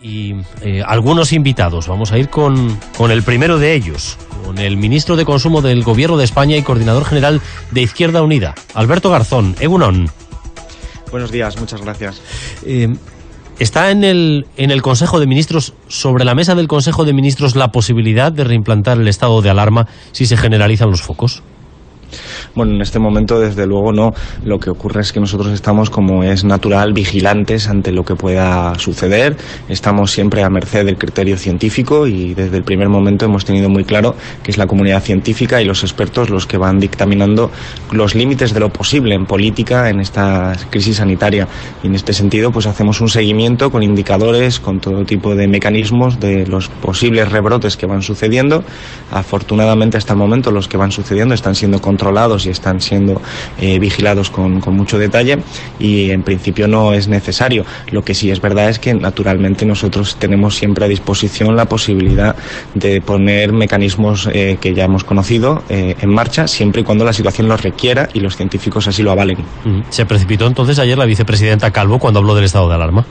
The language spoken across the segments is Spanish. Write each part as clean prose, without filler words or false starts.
y algunos invitados. Vamos a ir con el primero de ellos, con el ministro de Consumo del Gobierno de España y coordinador general de Izquierda Unida, Alberto Garzón. Egunon. Buenos días, muchas gracias. ¿Está en el Consejo de Ministros, sobre la mesa del Consejo de Ministros, la posibilidad de reimplantar el estado de alarma si se generalizan los focos? Bueno, en este momento desde luego no. Lo que ocurre es que nosotros estamos, como es natural, vigilantes ante lo que pueda suceder. Estamos siempre a merced del criterio científico y desde el primer momento hemos tenido muy claro que es la comunidad científica y los expertos los que van dictaminando los límites de lo posible en política en esta crisis sanitaria. Y en este sentido pues hacemos un seguimiento con indicadores, con todo tipo de mecanismos de los posibles rebrotes que van sucediendo. Afortunadamente hasta el momento los que van sucediendo están siendo controlados y están siendo vigilados con mucho detalle y en principio no es necesario. Lo que sí es verdad es que naturalmente nosotros tenemos siempre a disposición la posibilidad de poner mecanismos que ya hemos conocido en marcha siempre y cuando la situación lo requiera y los científicos así lo avalen. ¿Se precipitó entonces ayer la vicepresidenta Calvo cuando habló del estado de alarma?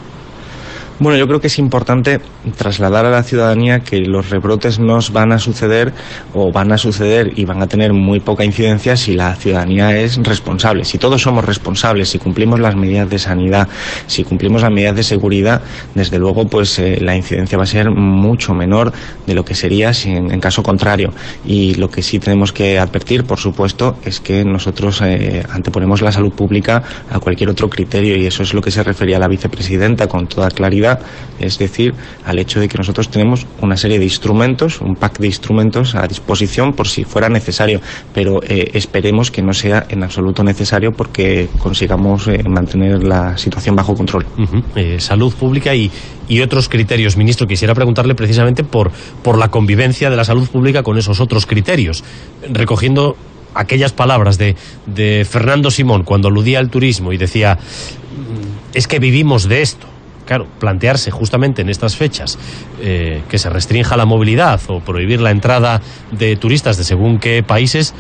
Bueno, yo creo que es importante trasladar a la ciudadanía que los rebrotes nos van a suceder o van a suceder y van a tener muy poca incidencia si la ciudadanía es responsable. Si todos somos responsables, si cumplimos las medidas de sanidad, si cumplimos las medidas de seguridad, desde luego pues la incidencia va a ser mucho menor de lo que sería si en caso contrario. Y lo que sí tenemos que advertir, por supuesto, es que nosotros anteponemos la salud pública a cualquier otro criterio y eso es lo que se refería a la vicepresidenta con toda claridad. Es decir, al hecho de que nosotros tenemos una serie de instrumentos, un pack de instrumentos a disposición por si fuera necesario, pero esperemos que no sea en absoluto necesario porque consigamos mantener la situación bajo control. Salud pública y otros criterios. Ministro, quisiera preguntarle precisamente por la convivencia de la salud pública con esos otros criterios, recogiendo aquellas palabras de Fernando Simón cuando aludía al turismo y decía, es que vivimos de esto. Claro, plantearse justamente en estas fechas que se restrinja la movilidad o prohibir la entrada de turistas de según qué países,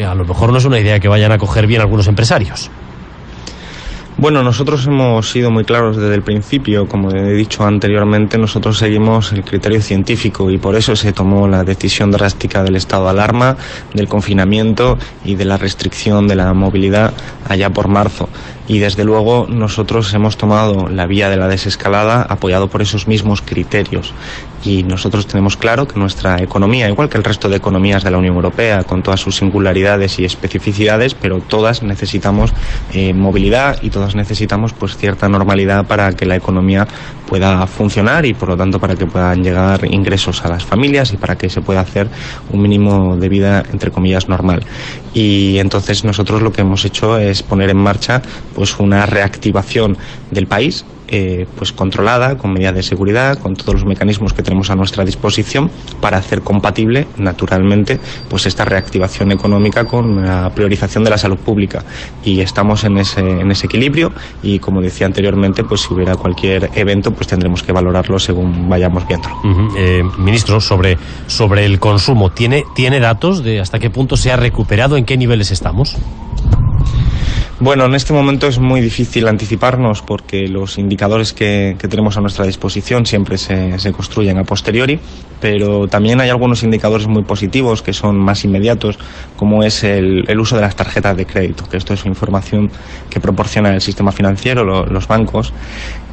a lo mejor no es una idea que vayan a coger bien algunos empresarios. Bueno, nosotros hemos sido muy claros desde el principio, como he dicho anteriormente, nosotros seguimos el criterio científico y por eso se tomó la decisión drástica del estado de alarma, del confinamiento y de la restricción de la movilidad allá por marzo. Y desde luego nosotros hemos tomado la vía de la desescalada apoyado por esos mismos criterios. Y nosotros tenemos claro que nuestra economía, igual que el resto de economías de la Unión Europea, con todas sus singularidades y especificidades, pero todas necesitamos movilidad y todas necesitamos pues cierta normalidad para que la economía pueda funcionar y por lo tanto para que puedan llegar ingresos a las familias y para que se pueda hacer un mínimo de vida entre comillas normal. Y entonces nosotros lo que hemos hecho es poner en marcha pues una reactivación del país pues controlada, con medidas de seguridad, con todos los mecanismos que tenemos a nuestra disposición para hacer compatible, naturalmente, pues esta reactivación económica con la priorización de la salud pública. Y estamos en ese equilibrio y, como decía anteriormente, pues si hubiera cualquier evento, pues tendremos que valorarlo según vayamos viéndolo. Ministro, sobre el consumo, ¿tiene datos de hasta qué punto se ha recuperado, en qué niveles estamos? Bueno, en este momento es muy difícil anticiparnos porque los indicadores que tenemos a nuestra disposición siempre se construyen a posteriori, pero también hay algunos indicadores muy positivos que son más inmediatos, como es el uso de las tarjetas de crédito, que esto es información que proporciona el sistema financiero, los bancos,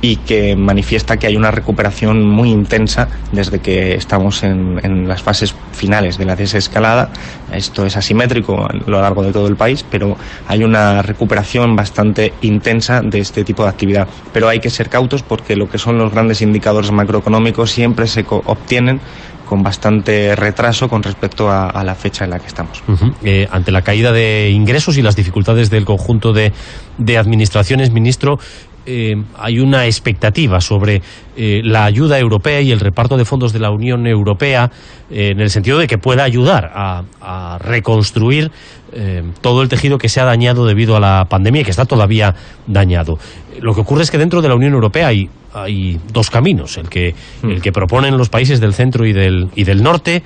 y que manifiesta que hay una recuperación muy intensa desde que estamos en las fases finales de la desescalada. Esto es asimétrico a lo largo de todo el país, pero hay una recuperación bastante intensa de este tipo de actividad. Pero hay que ser cautos porque lo que son los grandes indicadores macroeconómicos siempre se obtienen con bastante retraso con respecto a la fecha en la que estamos. Ante la caída de ingresos y las dificultades del conjunto de administraciones, ministro, hay una expectativa sobre la ayuda europea y el reparto de fondos de la Unión Europea en el sentido de que pueda ayudar a reconstruir todo el tejido que se ha dañado debido a la pandemia y que está todavía dañado. Lo que ocurre es que dentro de la Unión Europea hay dos caminos, el que proponen los países del centro y del norte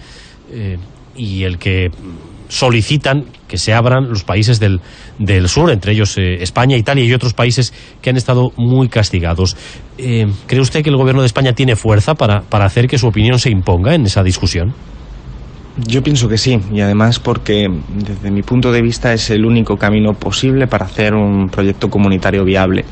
y el que solicitan que se abran los países del sur, entre ellos España, Italia y otros países que han estado muy castigados. ¿Cree usted que el gobierno de España tiene fuerza para hacer que su opinión se imponga en esa discusión? Yo pienso que sí, y además porque desde mi punto de vista es el único camino posible para hacer un proyecto comunitario viable.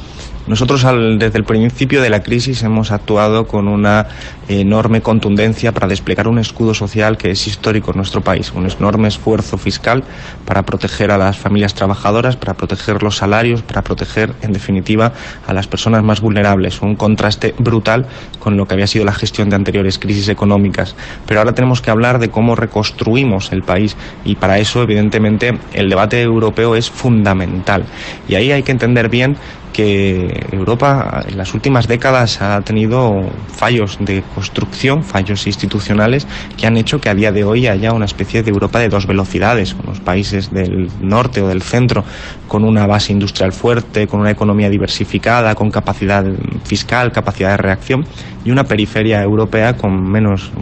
Nosotros desde el principio de la crisis hemos actuado con una enorme contundencia para desplegar un escudo social que es histórico en nuestro país, un enorme esfuerzo fiscal para proteger a las familias trabajadoras, para proteger los salarios, para proteger, en definitiva, a las personas más vulnerables. Un contraste brutal con lo que había sido la gestión de anteriores crisis económicas. Pero ahora tenemos que hablar de cómo reconstruimos el país y para eso, evidentemente, el debate europeo es fundamental. Y ahí hay que entender bien que Europa en las últimas décadas ha tenido fallos de construcción, fallos institucionales que han hecho que a día de hoy haya una especie de Europa de dos velocidades, unos países del norte o del centro con una base industrial fuerte, con una economía diversificada, con capacidad fiscal, capacidad de reacción, y una periferia europea con menos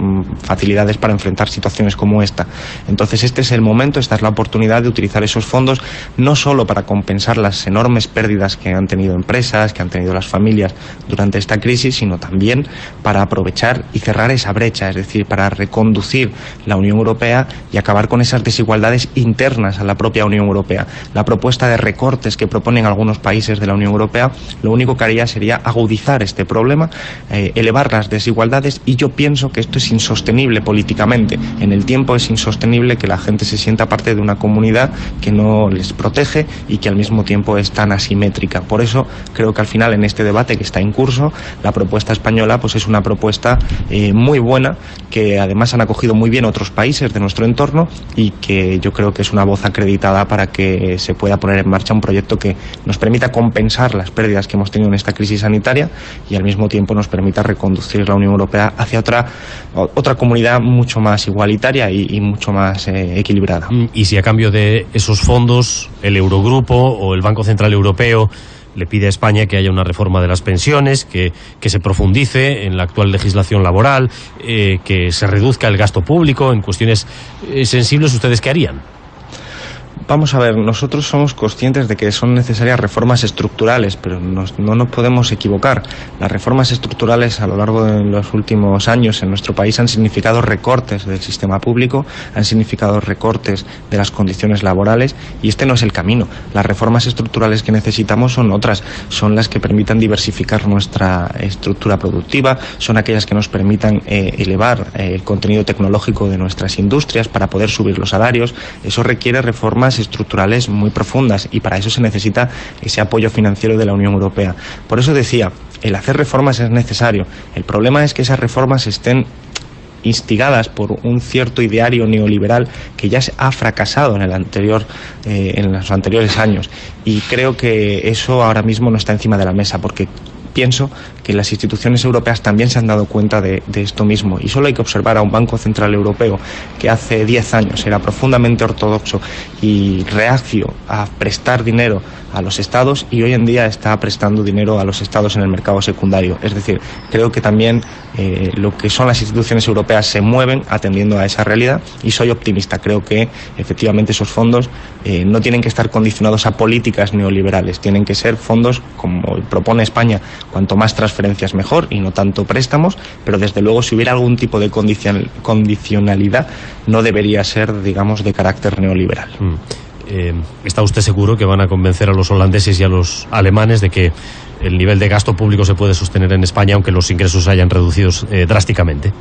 facilidades para enfrentar situaciones como esta. Entonces este es el momento, esta es la oportunidad de utilizar esos fondos no solo para compensar las enormes pérdidas que han tenido empresas, que han tenido las familias durante esta crisis, sino también para aprovechar y cerrar esa brecha, es decir, para reconducir la Unión Europea y acabar con esas desigualdades internas a la propia Unión Europea. La propuesta de recortes que proponen algunos países de la Unión Europea lo único que haría sería agudizar este problema, elevar las desigualdades, y yo pienso que esto es insostenible políticamente. En el tiempo es insostenible que la gente se sienta parte de una comunidad que no les protege y que al mismo tiempo es tan asimétrica. Por eso creo que al final en este debate que está en curso, la propuesta española pues es una propuesta muy buena, que además han acogido muy bien otros países de nuestro entorno y que yo creo que es una voz acreditada para que se pueda poner en marcha un proyecto que nos permita compensar las pérdidas que hemos tenido en esta crisis sanitaria y al mismo tiempo nos permita reconducir la Unión Europea hacia otra comunidad mucho más igualitaria y mucho más equilibrada. Y si a cambio de esos fondos el Eurogrupo o el Banco Central Europeo le pide a España que haya una reforma de las pensiones, que se profundice en la actual legislación laboral, que se reduzca el gasto público en cuestiones sensibles, ¿ustedes qué harían? Vamos a ver, nosotros somos conscientes de que son necesarias reformas estructurales, pero no nos podemos equivocar. Las reformas estructurales a lo largo de los últimos años en nuestro país han significado recortes del sistema público, han significado recortes de las condiciones laborales, y este no es el camino. Las reformas estructurales que necesitamos son otras, son las que permitan diversificar nuestra estructura productiva, son aquellas que nos permitan elevar el contenido tecnológico de nuestras industrias para poder subir los salarios. Eso requiere reformas estructurales muy profundas y para eso se necesita ese apoyo financiero de la Unión Europea. Por eso decía, el hacer reformas es necesario. El problema es que esas reformas estén instigadas por un cierto ideario neoliberal que ya ha fracasado en los anteriores años, y creo que eso ahora mismo no está encima de la mesa, porque pienso que las instituciones europeas también se han dado cuenta de esto mismo, y solo hay que observar a un Banco Central Europeo que hace 10 años era profundamente ortodoxo y reacio a prestar dinero a los estados, y hoy en día está prestando dinero a los estados en el mercado secundario. Es decir, creo que también lo que son las instituciones europeas se mueven atendiendo a esa realidad, y soy optimista. Creo que efectivamente esos fondos no tienen que estar condicionados a políticas neoliberales, tienen que ser fondos como propone España, cuanto más transferencias mejor y no tanto préstamos, pero desde luego si hubiera algún tipo de condicionalidad no debería ser, digamos, de carácter neoliberal. ¿Está usted seguro que van a convencer a los holandeses y a los alemanes de que el nivel de gasto público se puede sostener en España aunque los ingresos hayan reducido drásticamente?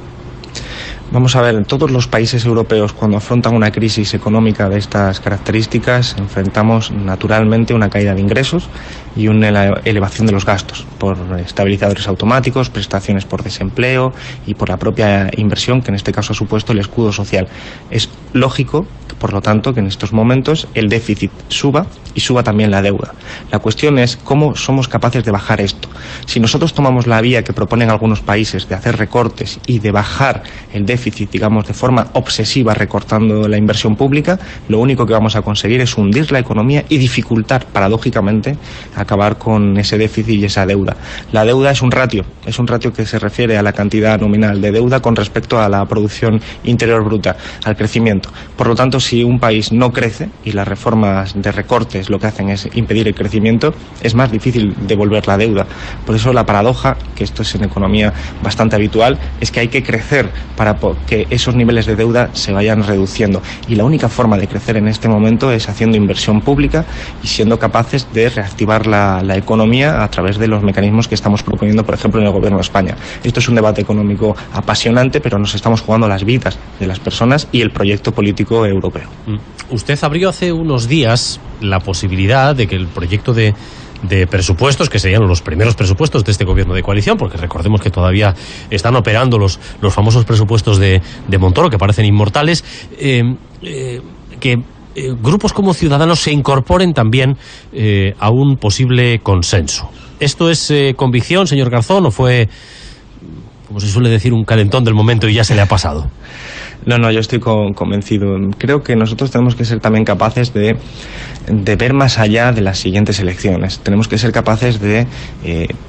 Vamos a ver, todos los países europeos cuando afrontan una crisis económica de estas características enfrentamos naturalmente una caída de ingresos y una elevación de los gastos por estabilizadores automáticos, prestaciones por desempleo y por la propia inversión que en este caso ha supuesto el escudo social. Es lógico, por lo tanto, que en estos momentos el déficit suba y suba también la deuda. La cuestión es cómo somos capaces de bajar esto. Si nosotros tomamos la vía que proponen algunos países de hacer recortes y de bajar el déficit, digamos, de forma obsesiva recortando la inversión pública, lo único que vamos a conseguir es hundir la economía y dificultar, paradójicamente, acabar con ese déficit y esa deuda. La deuda es un ratio que se refiere a la cantidad nominal de deuda con respecto a la producción interior bruta, al crecimiento. crecimiento. Por lo tanto, si un país no crece y las reformas de recortes lo que hacen es impedir el crecimiento, es más difícil devolver la deuda. Por eso la paradoja, que esto es en economía bastante habitual, es que hay que crecer para que esos niveles de deuda se vayan reduciendo. Y la única forma de crecer en este momento es haciendo inversión pública y siendo capaces de reactivar la economía a través de los mecanismos que estamos proponiendo, por ejemplo, en el Gobierno de España. Esto es un debate económico apasionante, pero nos estamos jugando las vidas de las personas y el proyecto político europeo. Usted abrió hace unos días la posibilidad de que el proyecto de presupuestos, que serían los primeros presupuestos de este gobierno de coalición, porque recordemos que todavía están operando los famosos presupuestos de Montoro, que parecen inmortales, que grupos como Ciudadanos se incorporen también a un posible consenso. ¿Esto es convicción, señor Garzón, o fue, como se suele decir, un calentón del momento y ya se le ha pasado? No, yo estoy convencido. Creo que nosotros tenemos que ser también capaces de ver más allá de las siguientes elecciones. Tenemos que ser capaces de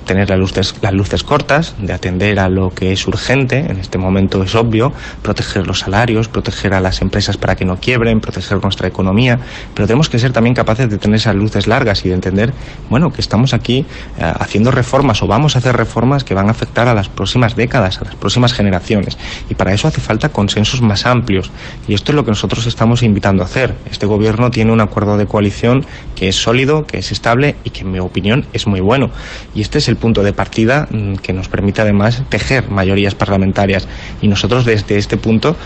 tener las luces cortas, de atender a lo que es urgente, en este momento es obvio, proteger los salarios, proteger a las empresas para que no quiebren, proteger nuestra economía, pero tenemos que ser también capaces de tener esas luces largas y de entender, bueno, que estamos aquí haciendo reformas o vamos a hacer reformas que van a afectar a las próximas décadas, a las próximas generaciones, y para eso hace falta consensos más amplios, y esto es lo que nosotros estamos invitando a hacer. Este gobierno tiene un acuerdo de coalición que es sólido, que es estable y que en mi opinión es muy bueno, y este es el punto de partida que nos permite además tejer mayorías parlamentarias, y nosotros desde este punto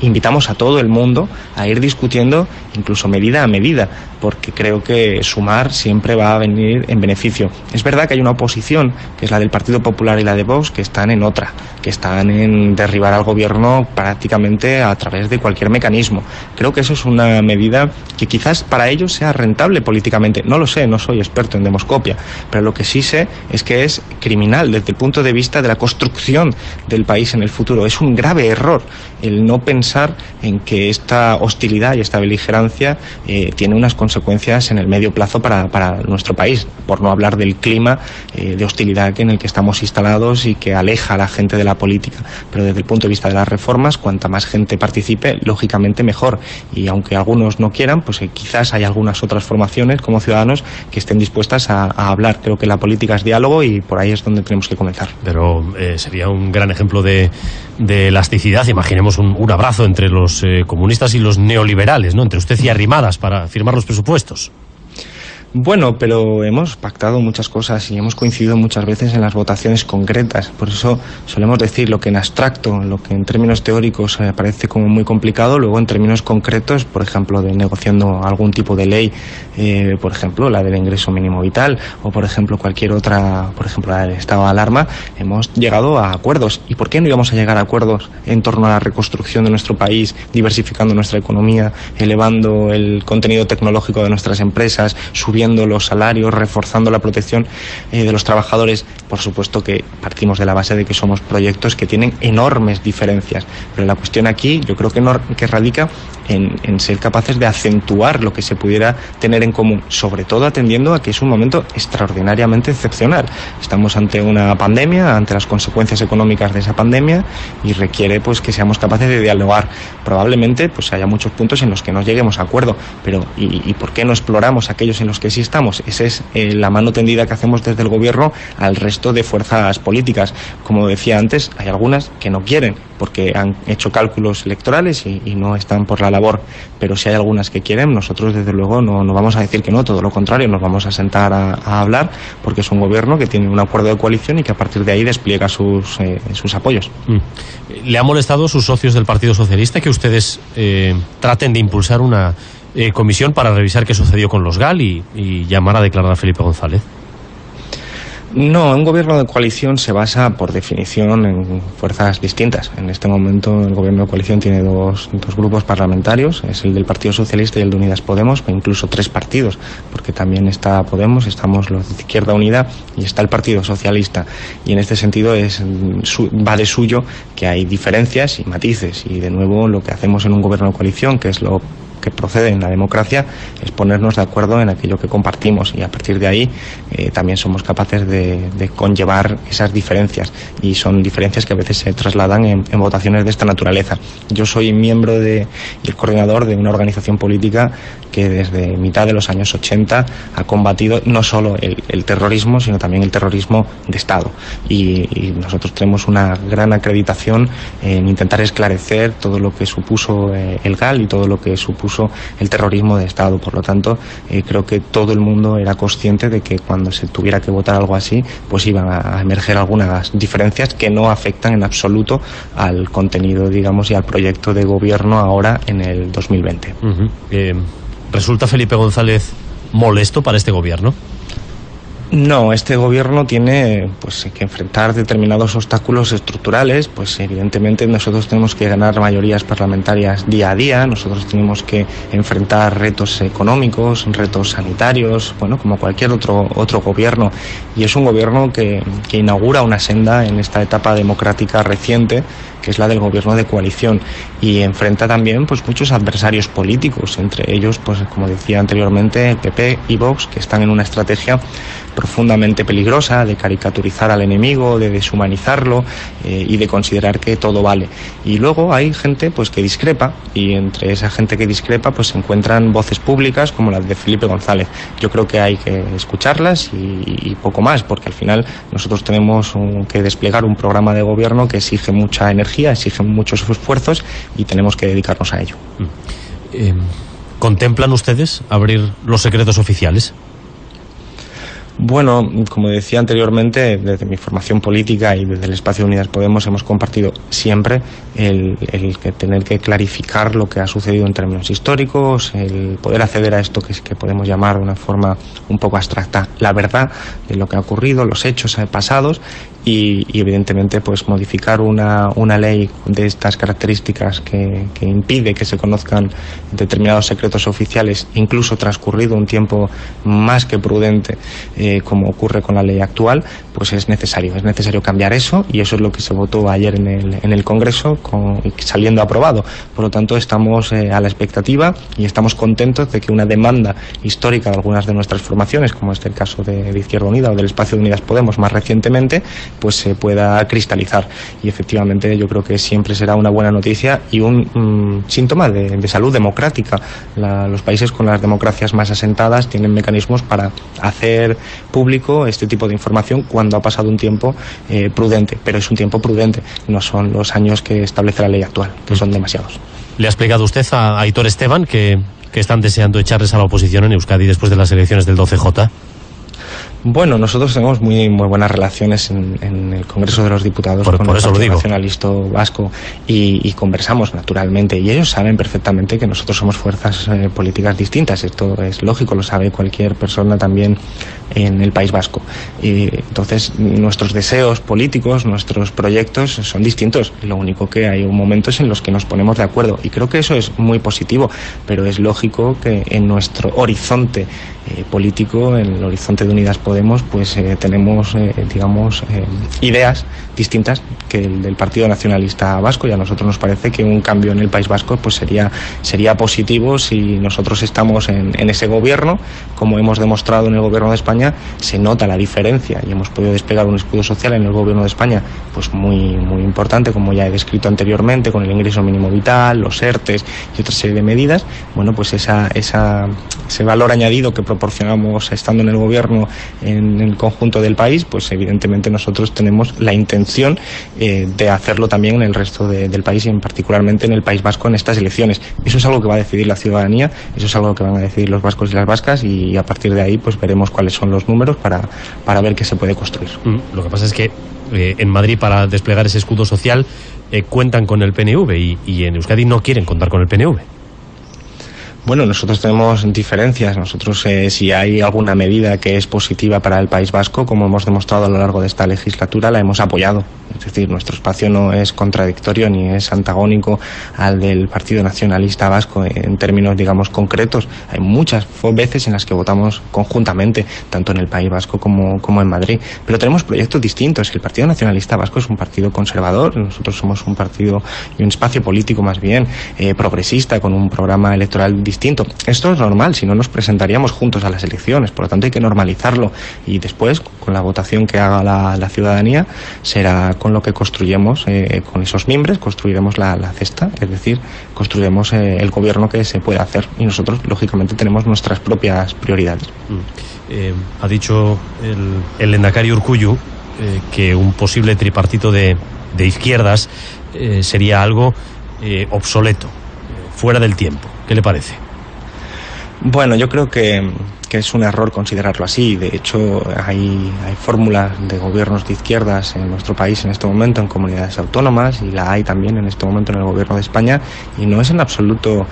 invitamos a todo el mundo a ir discutiendo incluso medida a medida, porque creo que sumar siempre va a venir en beneficio. Es verdad que hay una oposición, que es la del Partido Popular y la de Vox, que están en otra, que están en derribar al gobierno prácticamente a través de cualquier mecanismo. Creo que eso es una medida que quizás para ellos sea rentable políticamente. No lo sé, no soy experto en demoscopia, pero lo que sí sé es que es criminal desde el punto de vista de la construcción del país en el futuro. Es un grave error el no pensar en que esta hostilidad y esta beligerancia tiene unas consecuencias en el medio plazo para nuestro país, por no hablar del clima de hostilidad en el que estamos instalados y que aleja a la gente de la política. Pero desde el punto de vista de las reformas, cuanta más gente participe, lógicamente mejor. Y aunque algunos no quieran, pues quizás hay algunas otras formaciones como Ciudadanos que estén dispuestas a hablar. Creo que la política es diálogo y por ahí es donde tenemos que comenzar. Pero sería un gran ejemplo de elasticidad. Imaginemos un abrazo entre los comunistas y los neoliberales, ¿no? Entre usted y Arrimadas para firmar los presupuestos. Bueno, pero hemos pactado muchas cosas y hemos coincidido muchas veces en las votaciones concretas. Por eso solemos decir lo que en abstracto, lo que en términos teóricos parece como muy complicado, luego en términos concretos, por ejemplo, de negociando algún tipo de ley, por ejemplo, la del ingreso mínimo vital, o por ejemplo cualquier otra, por ejemplo, la del estado de alarma, hemos llegado a acuerdos. ¿Y por qué no íbamos a llegar a acuerdos en torno a la reconstrucción de nuestro país, diversificando nuestra economía, elevando el contenido tecnológico de nuestras empresas, subiendo los salarios, reforzando la protección de los trabajadores? Por supuesto que partimos de la base de que somos proyectos que tienen enormes diferencias, pero la cuestión aquí yo creo que radica en ser capaces de acentuar lo que se pudiera tener en común, sobre todo atendiendo a que es un momento extraordinariamente excepcional. Estamos ante una pandemia, ante las consecuencias económicas de esa pandemia, y requiere pues que seamos capaces de dialogar. Probablemente pues haya muchos puntos en los que no lleguemos a acuerdo, pero ¿y por qué no exploramos aquellos en los que sí estamos? Esa es la mano tendida que hacemos desde el gobierno al resto de fuerzas políticas. Como decía antes, hay algunas que no quieren porque han hecho cálculos electorales y no están por la labor, pero si hay algunas que quieren, nosotros desde luego no vamos a decir que no, todo lo contrario, nos vamos a sentar a hablar, porque es un gobierno que tiene un acuerdo de coalición y que a partir de ahí despliega sus apoyos. ¿Le ha molestado sus socios del Partido Socialista que ustedes traten de impulsar una comisión para revisar qué sucedió con los GAL y llamar a declarar a Felipe González? No, un gobierno de coalición se basa, por definición, en fuerzas distintas. En este momento el gobierno de coalición tiene dos grupos parlamentarios, es el del Partido Socialista y el de Unidas Podemos, o incluso tres partidos, porque también está Podemos, estamos los de Izquierda Unida y está el Partido Socialista. Y en este sentido va de suyo que hay diferencias y matices, y de nuevo lo que hacemos en un gobierno de coalición, que es lo que procede en la democracia es ponernos de acuerdo en aquello que compartimos, y a partir de ahí también somos capaces de conllevar esas diferencias, y son diferencias que a veces se trasladan en votaciones de esta naturaleza. Yo soy miembro y el coordinador de una organización política que desde mitad de los años 80 ha combatido no solo el terrorismo, sino también el terrorismo de Estado, y nosotros tenemos una gran acreditación en intentar esclarecer todo lo que supuso el GAL y todo lo que supuso el terrorismo de Estado. Por lo tanto, creo que todo el mundo era consciente de que cuando se tuviera que votar algo así, pues iban a emerger algunas diferencias que no afectan en absoluto al contenido, digamos, y al proyecto de gobierno ahora en el 2020. ¿Resulta Felipe González molesto para este gobierno? No, este gobierno tiene que enfrentar determinados obstáculos estructurales. Pues evidentemente nosotros tenemos que ganar mayorías parlamentarias día a día, nosotros tenemos que enfrentar retos económicos, retos sanitarios, como cualquier otro gobierno, y es un gobierno que inaugura una senda en esta etapa democrática reciente, que es la del gobierno de coalición, y enfrenta también muchos adversarios políticos, entre ellos, como decía anteriormente, el PP y Vox, que están en una estrategia profundamente peligrosa de caricaturizar al enemigo, de deshumanizarlo y de considerar que todo vale. Y luego hay gente que discrepa, y entre esa gente que discrepa se encuentran voces públicas como las de Felipe González. Yo creo que hay que escucharlas y poco más, porque al final nosotros tenemos que desplegar un programa de gobierno que exige mucha energía, exige muchos esfuerzos, y tenemos que dedicarnos a ello. ¿Contemplan ustedes abrir los secretos oficiales? Bueno, como decía anteriormente, desde mi formación política y desde el espacio de Unidas Podemos hemos compartido siempre el que tener que clarificar lo que ha sucedido en términos históricos, el poder acceder a esto que podemos llamar de una forma un poco abstracta la verdad de lo que ha ocurrido, los hechos pasados, y evidentemente modificar una ley de estas características que impide que se conozcan determinados secretos oficiales, incluso transcurrido un tiempo más que prudente, como ocurre con la ley actual, es necesario cambiar eso, y eso es lo que se votó ayer en el Congreso, saliendo aprobado. Por lo tanto, estamos a la expectativa y estamos contentos de que una demanda histórica de algunas de nuestras formaciones, como es el caso de Izquierda Unida o del espacio de Unidas Podemos más recientemente, se pueda cristalizar, y efectivamente yo creo que siempre será una buena noticia y un síntoma de salud democrática. Los países con las democracias más asentadas tienen mecanismos para hacer público este tipo de información cuando ha pasado un tiempo prudente, pero es un tiempo prudente, no son los años que establece la ley actual, que son demasiados. ¿Le ha explicado usted a Aitor Esteban que están deseando echarles a la oposición en Euskadi después de las elecciones del 12J? Bueno, nosotros tenemos muy buenas relaciones en el Congreso de los Diputados con el Partido Nacionalista Vasco, y conversamos naturalmente, y ellos saben perfectamente que nosotros somos fuerzas políticas distintas. Esto es lógico, lo sabe cualquier persona también en el País Vasco. Y entonces nuestros deseos políticos, nuestros proyectos son distintos. Lo único que hay momentos en los que nos ponemos de acuerdo, y creo que eso es muy positivo, pero es lógico que en nuestro horizonte político, en el horizonte de Unidas Podemos, tenemos ideas distintas que el del Partido Nacionalista Vasco, y a nosotros nos parece que un cambio en el País Vasco sería positivo si nosotros estamos en ese gobierno. Como hemos demostrado en el gobierno de España, se nota la diferencia, y hemos podido desplegar un escudo social en el gobierno de España muy importante, como ya he descrito anteriormente, con el ingreso mínimo vital, los ERTEs y otra serie de medidas. Ese valor añadido que proporcionamos estando en el gobierno en el conjunto del país, evidentemente nosotros tenemos la intención de hacerlo también en el resto del país, y particularmente en el País Vasco en estas elecciones. Eso es algo que va a decidir la ciudadanía, eso es algo que van a decidir los vascos y las vascas, y a partir de ahí veremos cuáles son los números para ver qué se puede construir. Lo que pasa es que en Madrid, para desplegar ese escudo social, cuentan con el PNV, y en Euskadi no quieren contar con el PNV. Bueno, nosotros tenemos diferencias. Nosotros, si hay alguna medida que es positiva para el País Vasco, como hemos demostrado a lo largo de esta legislatura, la hemos apoyado. Es decir, nuestro espacio no es contradictorio ni es antagónico al del Partido Nacionalista Vasco en términos, concretos. Hay muchas veces en las que votamos conjuntamente, tanto en el País Vasco como en Madrid. Pero tenemos proyectos distintos. El Partido Nacionalista Vasco es un partido conservador. Nosotros somos un partido y un espacio político más bien progresista, con un programa electoral distinto. Esto es normal, si no nos presentaríamos juntos a las elecciones, por lo tanto hay que normalizarlo, y después, con la votación que haga la ciudadanía, será con lo que construyemos, con esos mimbres, construiremos la cesta, es decir, construiremos el gobierno que se puede hacer, y nosotros, lógicamente, tenemos nuestras propias prioridades. Ha dicho el lehendakari Urkullu que un posible tripartito de izquierdas sería algo obsoleto, fuera del tiempo. ¿Qué le parece? Bueno, yo creo que es un error considerarlo así. De hecho, hay fórmulas de gobiernos de izquierdas en nuestro país en este momento, en comunidades autónomas, y la hay también en este momento en el gobierno de España, y no es en absoluto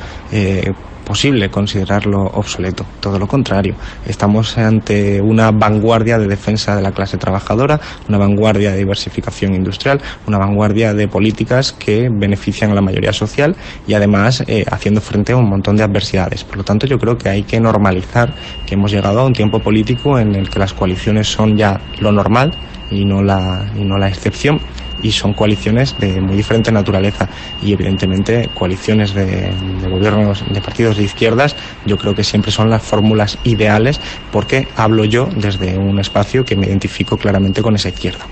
posible considerarlo obsoleto, todo lo contrario. Estamos ante una vanguardia de defensa de la clase trabajadora, una vanguardia de diversificación industrial, una vanguardia de políticas que benefician a la mayoría social y además haciendo frente a un montón de adversidades. Por lo tanto, yo creo que hay que normalizar que hemos llegado a un tiempo político en el que las coaliciones son ya lo normal y no la excepción, y son coaliciones de muy diferente naturaleza, y evidentemente coaliciones de gobiernos de partidos de izquierdas yo creo que siempre son las fórmulas ideales, porque hablo yo desde un espacio que me identifico claramente con esa izquierda.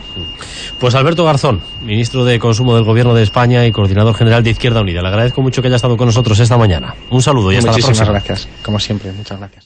Pues Alberto Garzón, ministro de Consumo del Gobierno de España y coordinador general de Izquierda Unida, le agradezco mucho que haya estado con nosotros esta mañana. Un saludo y hasta la próxima. Muchísimas gracias, como siempre, muchas gracias.